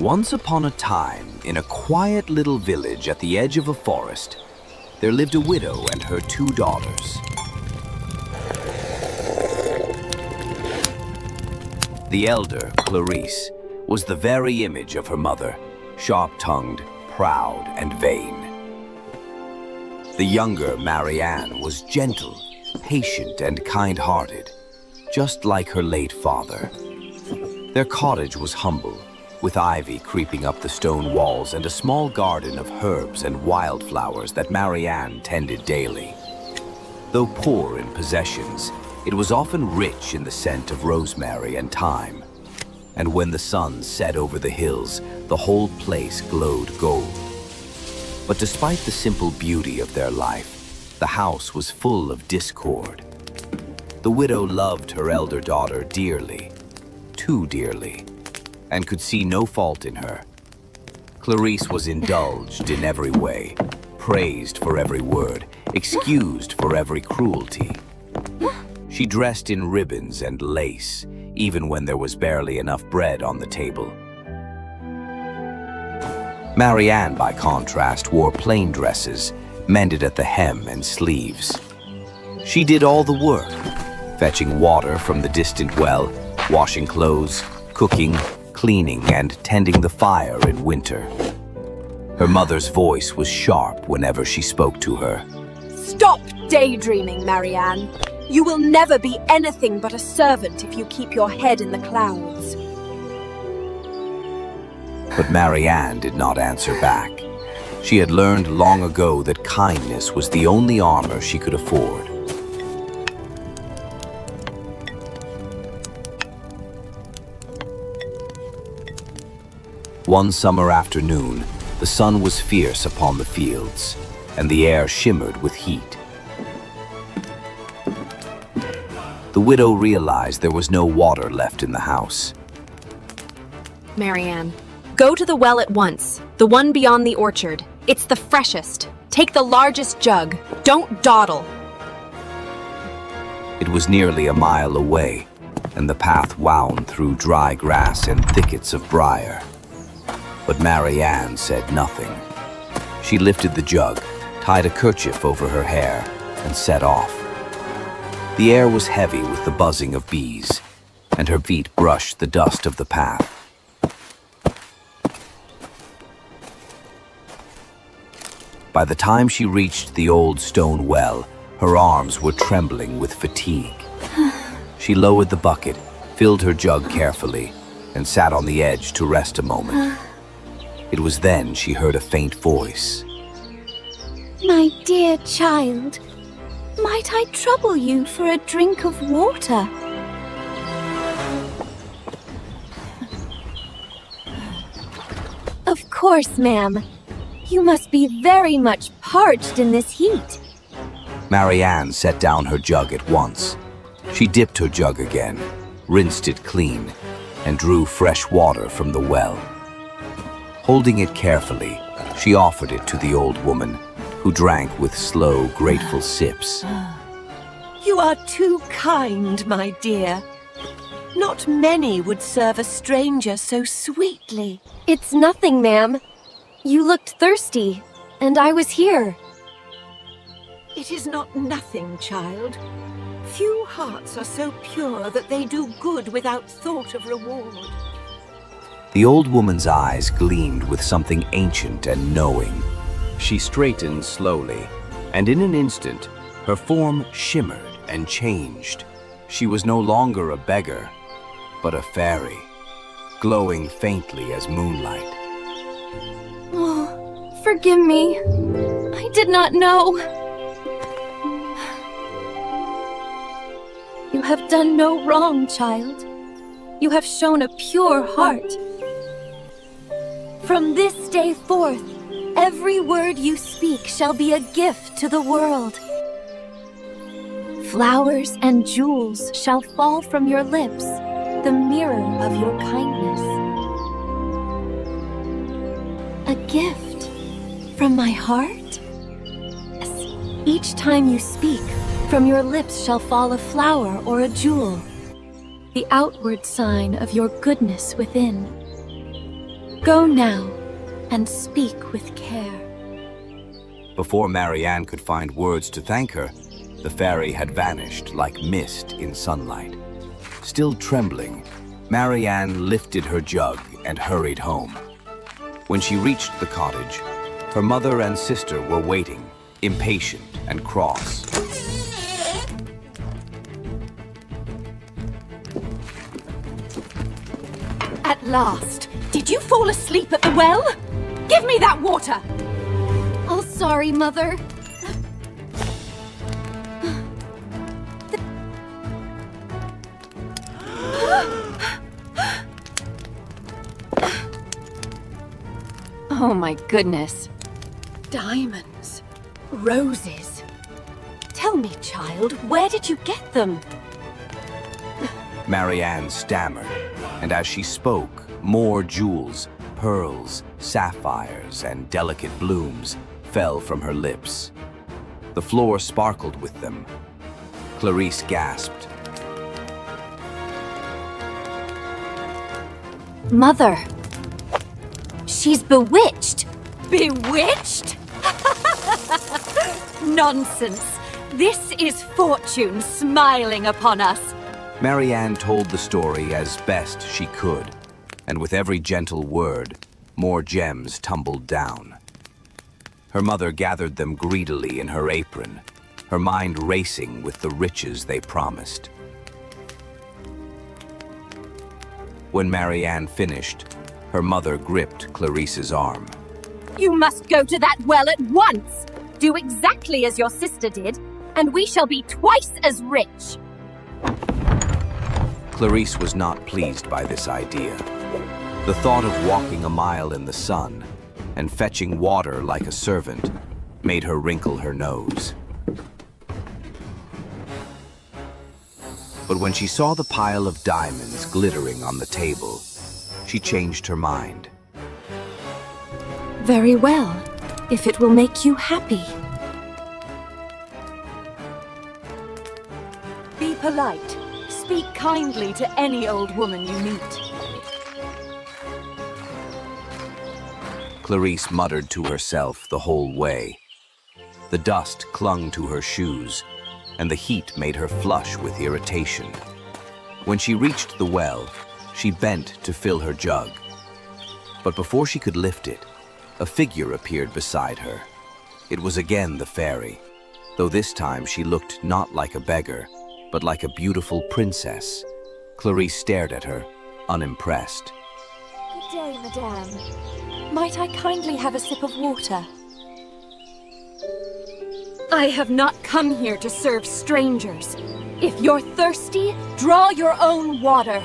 Once upon a time, in a quiet little village at the edge of a forest, there lived a widow and her two daughters. The elder, Clarice, was the very image of her mother, sharp-tongued, proud, and vain. The younger, Marianne, was gentle, patient, and kind-hearted, just like her late father. Their cottage was humble, with ivy creeping up the stone walls and a small garden of herbs and wildflowers that Marianne tended daily. Though poor in possessions, it was often rich in the scent of rosemary and thyme. And when the sun set over the hills, the whole place glowed gold. But despite the simple beauty of their life, the house was full of discord. The widow loved her elder daughter dearly, too dearly, and could see no fault in her. Clarice was indulged in every way, praised for every word, excused for every cruelty. She dressed in ribbons and lace, even when there was barely enough bread on the table. Marianne, by contrast, wore plain dresses, mended at the hem and sleeves. She did all the work, fetching water from the distant well, washing clothes, cooking, cleaning, and tending the fire in winter. Her mother's voice was sharp whenever she spoke to her. Stop daydreaming, Marianne. You will never be anything but a servant if you keep your head in the clouds. But Marianne did not answer back. She had learned long ago that kindness was the only armor she could afford. One summer afternoon, the sun was fierce upon the fields, and the air shimmered with heat. The widow realized there was no water left in the house. Marianne, go to the well at once, the one beyond the orchard. It's the freshest. Take the largest jug. Don't dawdle. It was nearly a mile away, and the path wound through dry grass and thickets of briar. But Marianne said nothing. She lifted the jug, tied a kerchief over her hair, and set off. The air was heavy with the buzzing of bees, and her feet brushed the dust of the path. By the time she reached the old stone well, her arms were trembling with fatigue. She lowered the bucket, filled her jug carefully, and sat on the edge to rest a moment. It was then she heard a faint voice. My dear child, might I trouble you for a drink of water? Of course, ma'am. You must be very much parched in this heat. Marianne set down her jug at once. She dipped her jug again, rinsed it clean, and drew fresh water from the well. Holding it carefully, she offered it to the old woman, who drank with slow, grateful sips. You are too kind, my dear. Not many would serve a stranger so sweetly. It's nothing, ma'am. You looked thirsty, and I was here. It is not nothing, child. Few hearts are so pure that they do good without thought of reward. The old woman's eyes gleamed with something ancient and knowing. She straightened slowly, and in an instant, her form shimmered and changed. She was no longer a beggar, but a fairy, glowing faintly as moonlight. Oh, forgive me. I did not know. You have done no wrong, child. You have shown a pure heart. From this day forth, every word you speak shall be a gift to the world. Flowers and jewels shall fall from your lips, the mirror of your kindness. A gift from my heart? Yes, each time you speak, from your lips shall fall a flower or a jewel, the outward sign of your goodness within. Go now, and speak with care. Before Marianne could find words to thank her, the fairy had vanished like mist in sunlight. Still trembling, Marianne lifted her jug and hurried home. When she reached the cottage, her mother and sister were waiting, impatient and cross. At last! Did you fall asleep at the well? Give me that water! Oh, sorry, Mother. Oh my goodness. Diamonds. Roses. Tell me, child, where did you get them? Marianne stammered, and as she spoke, more jewels, pearls, sapphires, and delicate blooms fell from her lips. The floor sparkled with them. Clarice gasped. Mother, she's bewitched. Bewitched? Nonsense. This is fortune smiling upon us. Marianne told the story as best she could, and with every gentle word, more gems tumbled down. Her mother gathered them greedily in her apron, her mind racing with the riches they promised. When Marianne finished, her mother gripped Clarice's arm. You must go to that well at once. Do exactly as your sister did, and we shall be twice as rich. Clarice was not pleased by this idea. The thought of walking a mile in the sun and fetching water like a servant made her wrinkle her nose. But when she saw the pile of diamonds glittering on the table, she changed her mind. Very well, if it will make you happy. Be polite. Speak kindly to any old woman you meet. Clarice muttered to herself the whole way. The dust clung to her shoes, and the heat made her flush with irritation. When she reached the well, she bent to fill her jug. But before she could lift it, a figure appeared beside her. It was again the fairy, though this time she looked not like a beggar, but like a beautiful princess. Clarice stared at her, unimpressed. Good day, madame. Might I kindly have a sip of water? I have not come here to serve strangers. If you're thirsty, draw your own water.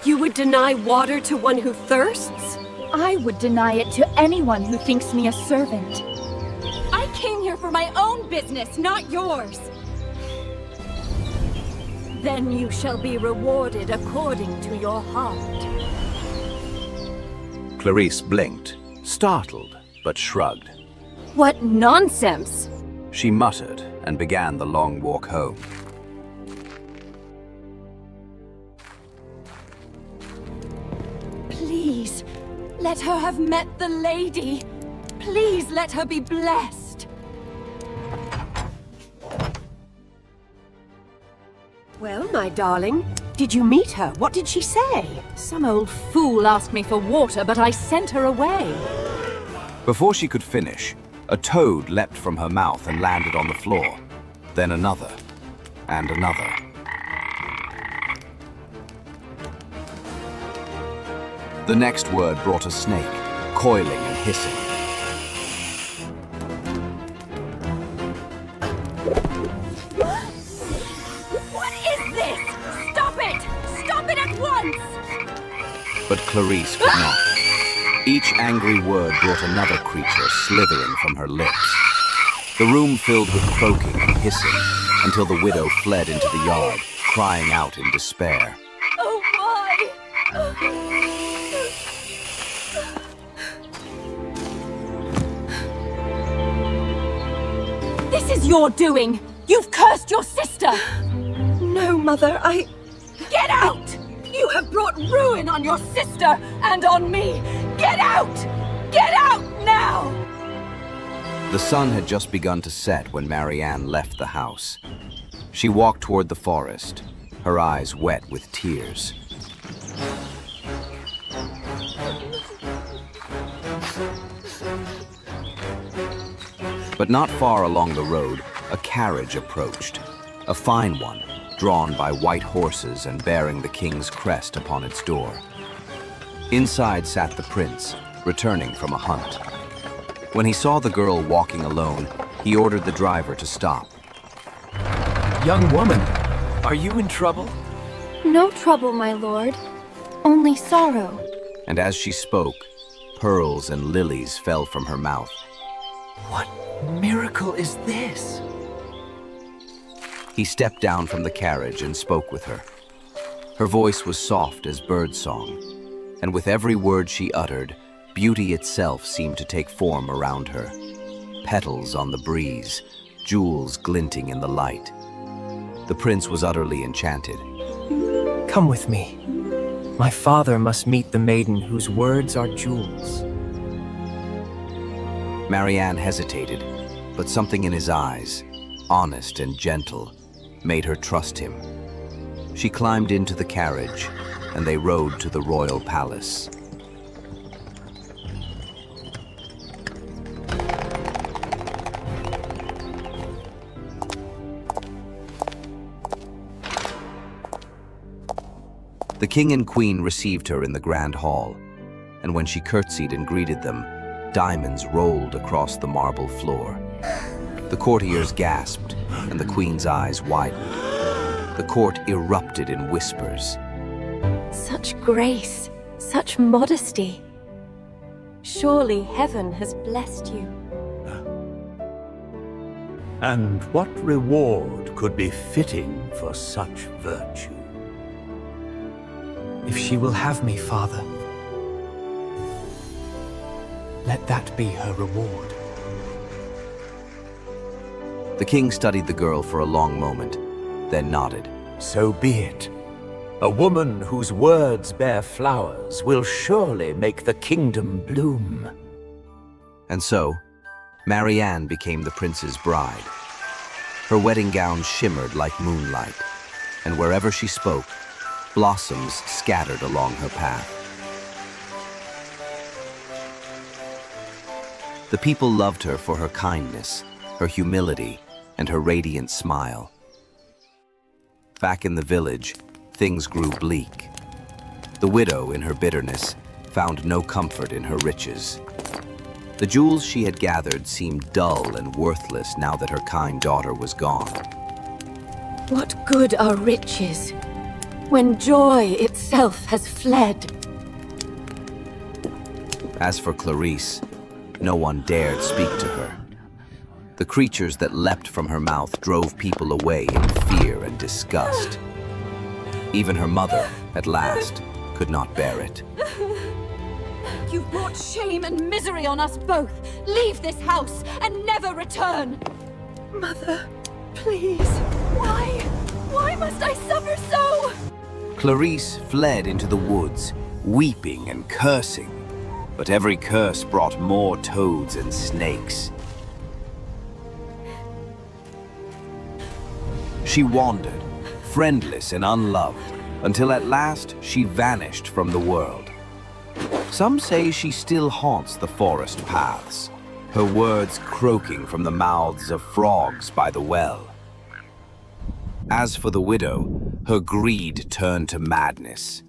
You would deny water to one who thirsts? I would deny it to anyone who thinks me a servant. I came here for my own business, not yours. Then you shall be rewarded according to your heart. Clarice blinked, startled, but shrugged. What nonsense! She muttered and began the long walk home. Please, let her have met the lady. Please let her be blessed. Well, my darling, did you meet her? What did she say? Some old fool asked me for water, but I sent her away. Before she could finish, a toad leapt from her mouth and landed on the floor. Then another, and another. The next word brought a snake, coiling and hissing. What is this? Stop it! Stop it at once! But Clarice could not. Each angry word brought another creature slithering from her lips. The room filled with croaking and hissing until the widow fled into the yard, crying out in despair. Oh, why? This is your doing! You've cursed your sister! No, Mother, Get out! You have brought ruin on your sister and on me! Get out! Get out now! The sun had just begun to set when Marianne left the house. She walked toward the forest, her eyes wet with tears. But not far along the road, a carriage approached, a fine one, drawn by white horses and bearing the king's crest upon its door. Inside sat the prince, returning from a hunt. When he saw the girl walking alone, he ordered the driver to stop. Young woman, are you in trouble? No trouble, my lord. Only sorrow. And as she spoke, pearls and lilies fell from her mouth. What miracle is this? He stepped down from the carriage and spoke with her. Her voice was soft as birdsong, and with every word she uttered, beauty itself seemed to take form around her. Petals on the breeze, jewels glinting in the light. The prince was utterly enchanted. Come with me. My father must meet the maiden whose words are jewels. Marianne hesitated, but something in his eyes, honest and gentle, made her trust him. She climbed into the carriage, and they rode to the royal palace. The king and queen received her in the grand hall, and when she curtsied and greeted them, diamonds rolled across the marble floor. The courtiers gasped, and the queen's eyes widened. The court erupted in whispers. Such grace, such modesty. Surely heaven has blessed you. And what reward could be fitting for such virtue? If she will have me, father, let that be her reward. The king studied the girl for a long moment, then nodded. So be it. A woman whose words bear flowers will surely make the kingdom bloom. And so, Marianne became the prince's bride. Her wedding gown shimmered like moonlight, and wherever she spoke, blossoms scattered along her path. The people loved her for her kindness, her humility, and her radiant smile. Back in the village, things grew bleak. The widow, in her bitterness, found no comfort in her riches. The jewels she had gathered seemed dull and worthless now that her kind daughter was gone. What good are riches when joy itself has fled? As for Clarice, no one dared speak to her. The creatures that leapt from her mouth drove people away in fear and disgust. Even her mother, at last, could not bear it. You've brought shame and misery on us both. Leave this house and never return. Mother, please. Why? Why must I suffer so? Clarice fled into the woods, weeping and cursing. But every curse brought more toads and snakes. She wandered, friendless and unloved, until at last she vanished from the world. Some say she still haunts the forest paths, her words croaking from the mouths of frogs by the well. As for the widow, her greed turned to madness.